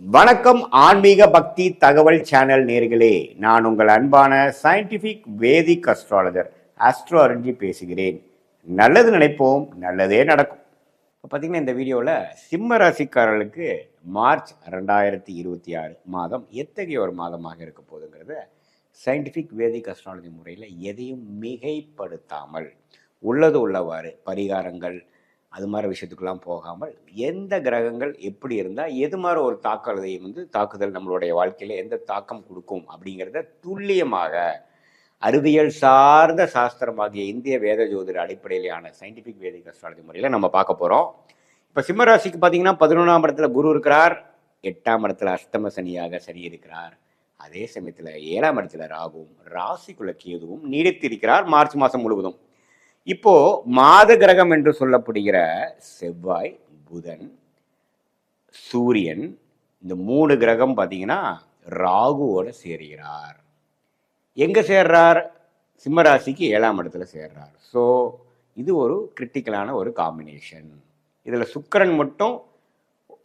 வணக்கம் ஆன்மீக பக்தி தகவல் சேனல் நேர்களே, நான் உங்கள் அன்பான சயின்டிபிக் வேதிக் அஸ்ட்ராலஜர் ஆஸ்ட்ரோ அருண்ஜி பேசுகிறேன். நல்லது நினைப்போம், நல்லதே நடக்கும். இப்போ பார்த்தீங்கன்னா இந்த வீடியோவில் சிம்ம ராசிக்காரர்களுக்கு மார்ச் 2026 மாதம் எத்தகைய ஒரு மாதமாக இருக்க போகுதுங்கிறத சயின்டிஃபிக் வேதிக் அஸ்ட்ராலஜி முறையில் எதையும் மிகைப்படுத்தாமல் உள்ளது உள்ளவாறு பரிகாரங்கள் அது மாதிரி விஷயத்துக்கெல்லாம் போகாமல் எந்த கிரகங்கள் எப்படி இருந்தால் எது மாதிரி ஒரு தாக்குதல் நம்மளுடைய வாழ்க்கையில் எந்த தாக்கம் கொடுக்கும் அப்படிங்கிறத துல்லியமாக அறிவியல் சார்ந்த சாஸ்திரமாகிய இந்திய வேத ஜோதிட அடிப்படையிலான சயின்டிஃபிக் வேதிக் அஸ்ட்ராலஜி முறையில் நம்ம பார்க்க போகிறோம். இப்போ சிம்மராசிக்கு பார்த்தீங்கன்னா 11ஆம் இடத்துல குரு இருக்கிறார், 8ஆம் இடத்துல அஷ்டம சனியாக சனி இருக்கிறார், அதே சமயத்தில் 7ஆம் இடத்துல ராகுவும் ராசிக்குள்ள கேதுவும் நீடித்திருக்கிறார் மார்ச் மாதம் முழுவதும். இப்போ மாத கிரகம் என்று சொல்லப்படுகிற செவ்வாய், புதன், சூரியன், இந்த 3 கிரகம் பார்த்தீங்கன்னா ராகுவோட சேர்கிறார். எங்க சேர்றார்? சிம்மராசிக்கு 7ஆம் இடத்துல சேர்றார். ஸோ இது ஒரு கிரிட்டிக்கலான ஒரு காம்பினேஷன். இதில் சுக்கிரன் மட்டும்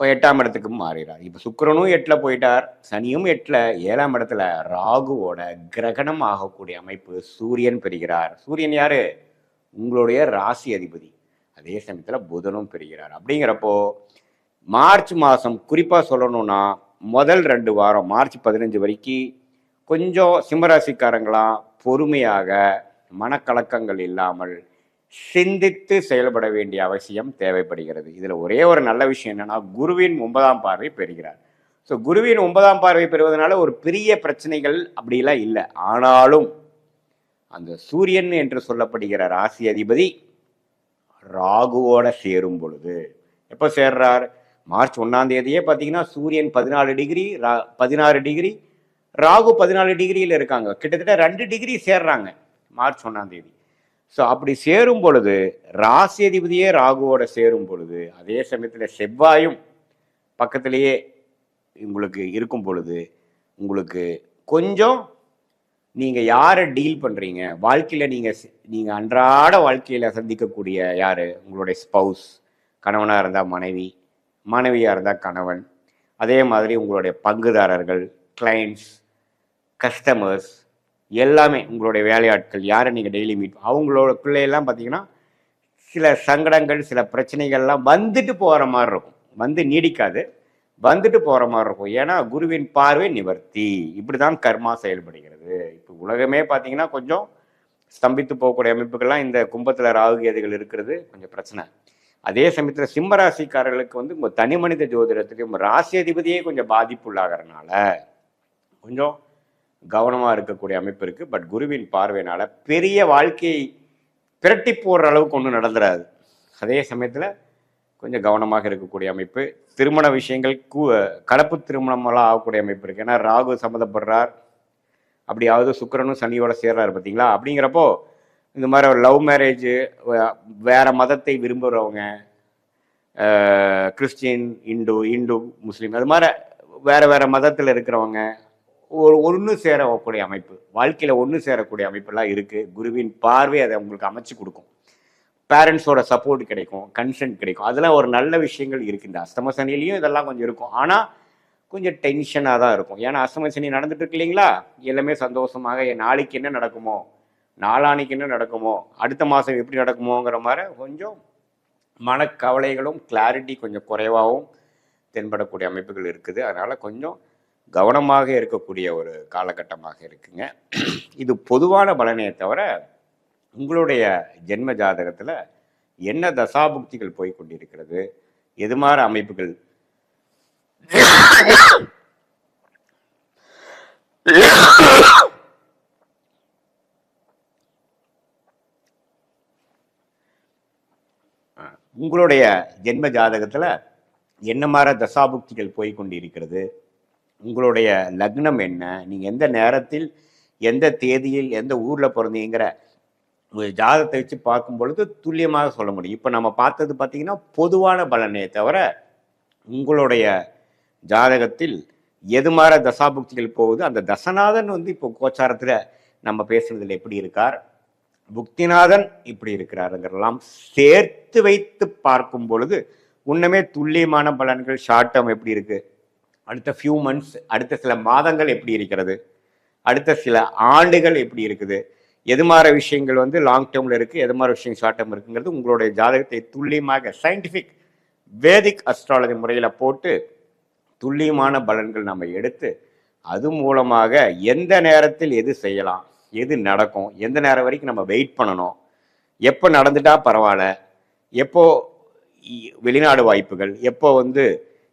8ஆம் இடத்துக்கு மாறுகிறார். இப்போ சுக்கிரனும் 8ல் போயிட்டார், சனியும் 8ல், 7ஆம் இடத்துல ராகுவோட கிரகணம் ஆகக்கூடிய அமைப்பு சூரியன் பெறுகிறார். சூரியன் யாரு? உங்களுடைய ராசி அதிபதி. அதே சமயத்தில் புதனும் பெறுகிறார். அப்படிங்கிறப்போ மார்ச் மாதம் குறிப்பாக சொல்லணும்னா முதல் 2 வாரம் மார்ச் 15 வரைக்கும் கொஞ்சம் சிம்மராசிக்காரங்களாம் பொறுமையாக மனக்கலக்கங்கள் இல்லாமல் சிந்தித்து செயல்பட வேண்டிய அவசியம் தேவைப்படுகிறது. இதில் ஒரே ஒரு நல்ல விஷயம் என்னன்னா, குருவின் 9ஆம் பார்வை பெறுகிறார். ஸோ குருவின் 9ஆம் பார்வை பெறுவதனால ஒரு பெரிய பிரச்சனைகள் அப்படிலாம் இல்லை. ஆனாலும் அந்த சூரியன் என்று சொல்லப்படுகிற ராசி அதிபதி ராகுவோட சேரும் பொழுது, எப்போ சேர்றார்? மார்ச் 1ஆம் தேதியே பார்த்தீங்கன்னா சூரியன் 14 டிகிரி 16 டிகிரி, ராகு 14 டிகிரியில் இருக்காங்க. கிட்டத்தட்ட 2 டிகிரி சேர்றாங்க மார்ச் 1ஆம் தேதி. ஸோ அப்படி சேரும் பொழுது ராசி அதிபதியே ராகுவோட சேரும் பொழுது, அதே சமயத்தில் செவ்வாயும் பக்கத்திலேயே உங்களுக்கு இருக்கும் பொழுது, உங்களுக்கு கொஞ்சம் நீங்கள் யாரை டீல் பண்ணுறீங்க வாழ்க்கையில், நீங்கள் அன்றாட வாழ்க்கையில் சந்திக்கக்கூடிய யார்? உங்களுடைய ஸ்பவுஸ், கணவனாக இருந்தால் மனைவி, மனைவியாக இருந்தால் கணவன், அதே மாதிரி உங்களுடைய பங்குதாரர்கள், கிளைண்ட்ஸ், கஸ்டமர்ஸ், எல்லாமே உங்களுடைய வேலையாட்கள் யாரை நீங்கள் டெய்லி மீட், அவங்களோட பிள்ளையெல்லாம் பார்த்தீங்கன்னா சில சங்கடங்கள் சில பிரச்சனைகள்லாம் வந்துட்டு போகிற மாதிரி இருக்கும். வந்து நீடிக்காது, வந்துட்டு போகிற மாதிரி இருக்கும். ஏன்னா குருவின் பார்வை நிவர்த்தி. இப்படி தான் கர்மா செயல்படுகிறது. இப்போ உலகமே பார்த்தீங்கன்னா கொஞ்சம் ஸ்தம்பித்து போகக்கூடிய அமைப்புகள்லாம் இந்த கும்பத்தில் ராகு கேதுகள் இருக்கிறது கொஞ்சம் பிரச்சனை. அதே சமயத்தில் சிம்மராசிக்காரர்களுக்கு உங்கள் தனி மனித ஜோதிடத்துக்கு உங்கள் ராசி அதிபதியே கொஞ்சம் பாதிப்புள்ளாகிறதுனால கொஞ்சம் கவனமாக இருக்கக்கூடிய அமைப்பு இருக்குது. பட் குருவின் பார்வையினால பெரிய வாழ்க்கையை பிரட்டி போடுற அளவுக்கு ஒன்றும் நடந்துடாது. அதே சமயத்தில் கொஞ்சம் கவனமாக இருக்கக்கூடிய அமைப்பு. திருமண விஷயங்கள் கலப்பு திருமணமெல்லாம் ஆகக்கூடிய அமைப்பு இருக்குது. ஏன்னா ராகு சம்மந்தப்படுறார், அப்படியாவது சுக்கிரனும் சனியோட சேர்றாரு பார்த்தீங்களா. அப்படிங்கிறப்போ இந்த மாதிரி ஒரு லவ் மேரேஜு, வேற மதத்தை விரும்புகிறவங்க, கிறிஸ்டின், இந்து முஸ்லீம், அது மாதிரி வேற மதத்தில் இருக்கிறவங்க ஒன்று சேரக்கூடிய அமைப்பு, வாழ்க்கையில் ஒன்று சேரக்கூடிய அமைப்பெல்லாம் இருக்குது. குருவின் பார்வை அதை உங்களுக்கு அமைச்சு கொடுக்கும். பேரண்ட்ஸோட சப்போர்ட் கிடைக்கும், கன்சென்ட் கிடைக்கும். அதெல்லாம் ஒரு நல்ல விஷயங்கள் இருக்குது. இந்த அஷ்டம சனிலையும் இதெல்லாம் கொஞ்சம் இருக்கும். ஆனால் கொஞ்சம் டென்ஷனாக தான் இருக்கும். ஏன்னா அஷ்டம சனி நடந்துட்டு இருக்கு இல்லைங்களா. எல்லாமே சந்தோஷமாக நாளைக்கு என்ன நடக்குமோ, நாளானைக்கு என்ன நடக்குமோ, அடுத்த மாதம் எப்படி நடக்குமோங்கிற மாதிரி கொஞ்சம் மனக்கவலைகளும் கிளாரிட்டி கொஞ்சம் குறைவாகவும் தென்படக்கூடிய அமைப்புகள் இருக்குது. அதனால் கொஞ்சம் கவனமாக இருக்கக்கூடிய ஒரு காலகட்டமாக இருக்குங்க. இது பொதுவான பலனே தவிர உங்களுடைய ஜென்ம ஜாதகத்தில் என்ன தசாபுக்திகள் போய் கொண்டிருக்கிறது, எது மாதிரி அமைப்புகள் உங்களுடைய ஜென்ம ஜாதகத்தில் என்ன மாதிரி தசாபுக்திகள் போய் கொண்டிருக்கிறது, உங்களுடைய லக்னம் என்ன, நீங்கள் எந்த நேரத்தில் எந்த தேதியில் எந்த ஊரில் பிறந்தீங்கிற ஜாதகத்தை வச்சு பார்க்கும் பொழுது துல்லியமாக சொல்ல முடியும். இப்போ நம்ம பார்த்தது பார்த்தீங்கன்னா பொதுவான பலனே தவிர உங்களுடைய ஜாதகத்தில் எது மாதிரி தசாபுக்திகள் போகுது, அந்த தசநாதன் இப்போ கோச்சாரத்தில் நம்ம பேசுறதுல எப்படி இருக்கார், புக்திநாதன் இப்படி இருக்கிறாருங்கிறதெல்லாம் சேர்த்து வைத்து பார்க்கும் பொழுது உன்னுமே துல்லியமான பலன்கள் ஷார்ட் டேர்ம் எப்படி இருக்கு, அடுத்த ஃபியூ மந்த்ஸ், அடுத்த சில மாதங்கள் எப்படி இருக்கிறது, அடுத்த சில ஆண்டுகள் எப்படி இருக்குது, எது மாதிரி விஷயங்கள் வந்து லாங் டேர்மில் இருக்குது, எது மாதிரி விஷயம் ஷார்ட் டேர்ம் இருக்குங்கிறது உங்களுடைய ஜாதகத்தை துல்லியமாக சயின்டிஃபிக் வேதிக் அஸ்ட்ராலஜி முறையில் போட்டு துல்லியமான பலன்கள் நம்ம எடுத்து அது மூலமாக எந்த நேரத்தில் எது செய்யலாம், எது நடக்கும், எந்த நேரம் வரைக்கும் நம்ம வெயிட் பண்ணணும், எப்போ நடந்துட்டா பரவாயில்ல, எப்போ வெளிநாடு வாய்ப்புகள், எப்போ வந்து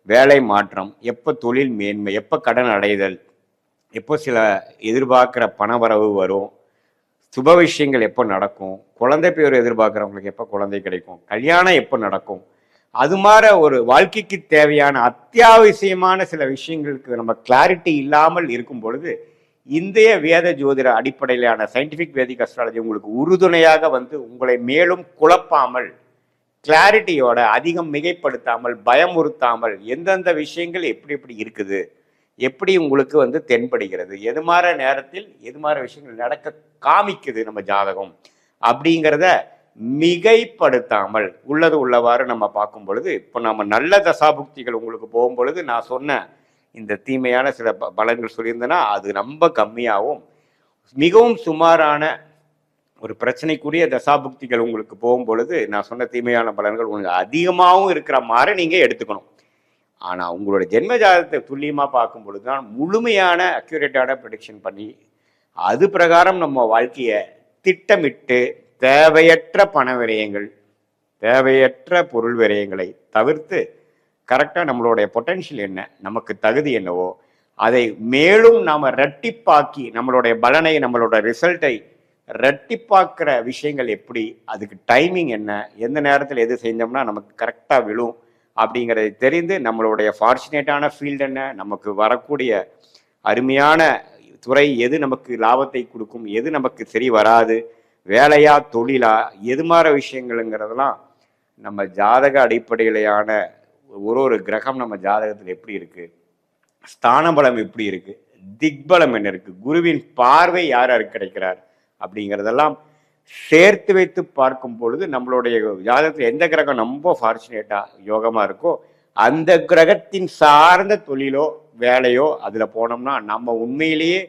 வேலை மாற்றம், எப்போ தொழில் மேன்மை, எப்போ கடன் அடைதல், எப்போ சில எதிர்பார்க்குற பணவரவு வரும், சுப விஷயங்கள் எப்போ நடக்கும், குழந்தை பேர் எதிர்பார்க்குறவங்களுக்கு எப்போ குழந்தை கிடைக்கும், கல்யாணம் எப்போ நடக்கும், அது மாதிரி ஒரு வாழ்க்கைக்கு தேவையான அத்தியாவசியமான சில விஷயங்களுக்கு நம்ம கிளாரிட்டி இல்லாமல் இருக்கும் பொழுது இந்திய வேத ஜோதிட அடிப்படையிலான சயின்டிஃபிக் வேதிக் அஸ்ட்ராலஜி உங்களுக்கு உறுதுணையாக வந்து உங்களை மேலும் குழப்பாமல், கிளாரிட்டியோட அதிகம் மிகைப்படுத்தாமல், பயமுறுத்தாமல், எந்தெந்த விஷயங்கள் எப்படி எப்படி இருக்குது, எப்படி உங்களுக்கு வந்து தென்படுகிறது, எது மாதிரி நேரத்தில் எது மாதிரி விஷயங்கள் நடக்க காமிக்குது நம்ம ஜாதகம் அப்படிங்கிறத மிகைப்படுத்தாமல் உள்ளது உள்ளவாறு நம்ம பார்க்கும் பொழுது, இப்போ நம்ம நல்ல தசாபுக்திகள் உங்களுக்கு போகும் பொழுது நான் சொன்ன இந்த தீமையான சில பலன்கள் சொல்லியிருந்தேன்னா அது ரொம்ப கம்மியாகவும், மிகவும் சுமாரான ஒரு பிரச்சனைக்குரிய தசாபுக்திகள் உங்களுக்கு போகும் பொழுது நான் சொன்ன தீமையான பலன்கள் உங்களுக்கு அதிகமாகவும் இருக்கிற மாதிரி நீங்கள் எடுத்துக்கணும். ஆனால் உங்களோட ஜென்ம ஜாதகத்தை துல்லியமாக பார்க்கும் பொழுது தான் முழுமையான அக்யூரேட்டான ப்ரெடிக்ஷன் பண்ணி அது பிரகாரம் நம்ம வாழ்க்கையை திட்டமிட்டு தேவையற்ற பண விரயங்கள், தேவையற்ற பொருள் விரயங்களை தவிர்த்து கரெக்டாக நம்மளுடைய பொட்டென்ஷியல் என்ன, நமக்கு தகுதி என்னவோ அதை மேலும் நாம் ரெட்டிப்பாக்கி நம்மளுடைய பலனை, நம்மளோட ரிசல்ட்டை ரெட்டிப்பாக்குற விஷயங்கள் எப்படி, அதுக்கு டைமிங் என்ன, எந்த நேரத்தில் எது செஞ்சோம்னா நமக்கு கரெக்டாக விழும் அப்படிங்கிறதை தெரிந்து நம்மளுடைய ஃபார்ச்சுனேட்டான ஃபீல்டு என்ன, நமக்கு வரக்கூடிய அருமையான துறை எது நமக்கு லாபத்தை கொடுக்கும், எது நமக்கு சரி வராது, வேலையா தொழிலா, எது மாதிரி விஷயங்கள்ங்கிறதெல்லாம் நம்ம ஜாதக அடிப்படையிலான ஒரு கிரகம் நம்ம ஜாதகத்தில் எப்படி இருக்குது, ஸ்தான பலம் எப்படி இருக்குது, திக்பலம் என்ன இருக்குது, குருவின் பார்வை யார் யாருக்கு கிடைக்கிறார் அப்படிங்கிறதெல்லாம் சேர்த்து வைத்து பார்க்கும் பொழுது நம்மளுடைய ஜாதகத்தில் எந்த கிரகம் ரொம்ப ஃபார்ச்சுனேட்டாக யோகமாக இருக்கோ அந்த கிரகத்தின் சார்ந்த தொழிலோ வேலையோ அதில் போனோம்னா நம்ம உண்மையிலேயே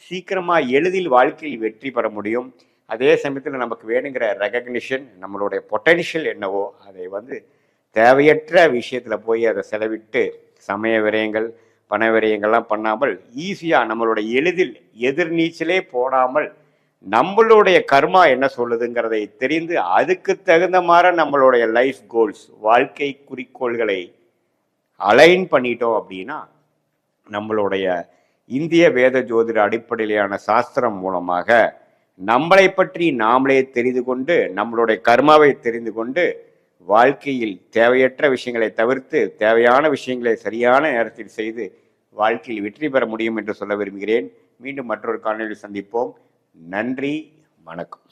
சீக்கிரமாக எளிதில் வாழ்க்கையில் வெற்றி பெற முடியும். அதே சமயத்தில் நமக்கு வேணுங்கிற ரெகக்னிஷன், நம்மளுடைய பொட்டென்ஷியல் என்னவோ அதை வந்து தேவையற்ற விஷயத்தில் போய் அதை செலவிட்டு சமய விரயங்கள் பண விரயங்கள்லாம் பண்ணாமல் ஈஸியாக நம்மளுடைய எளிதில் எதிர்நீச்சலே போடாமல் நம்மளுடைய கர்மா என்ன சொல்லுதுங்கிறதை தெரிந்து அதுக்கு தகுந்த மாதிரி நம்மளுடைய லைஃப் கோல்ஸ், வாழ்க்கை குறிக்கோள்களை அலைன் பண்ணிட்டோம் அப்படின்னா நம்மளுடைய இந்திய வேத ஜோதிட அடிப்படையிலான சாஸ்திரம் மூலமாக நம்மளை பற்றி நாமளே தெரிந்து கொண்டு நம்மளுடைய கர்மாவை தெரிந்து கொண்டு வாழ்க்கையில் தேவையற்ற விஷயங்களை தவிர்த்து தேவையான விஷயங்களை சரியான நேரத்தில் செய்து வாழ்க்கையில் வெற்றி பெற முடியும் என்று சொல்ல விரும்புகிறேன். மீண்டும் மற்றொரு காணொளியில் சந்திப்போம். நன்றி, வணக்கம்.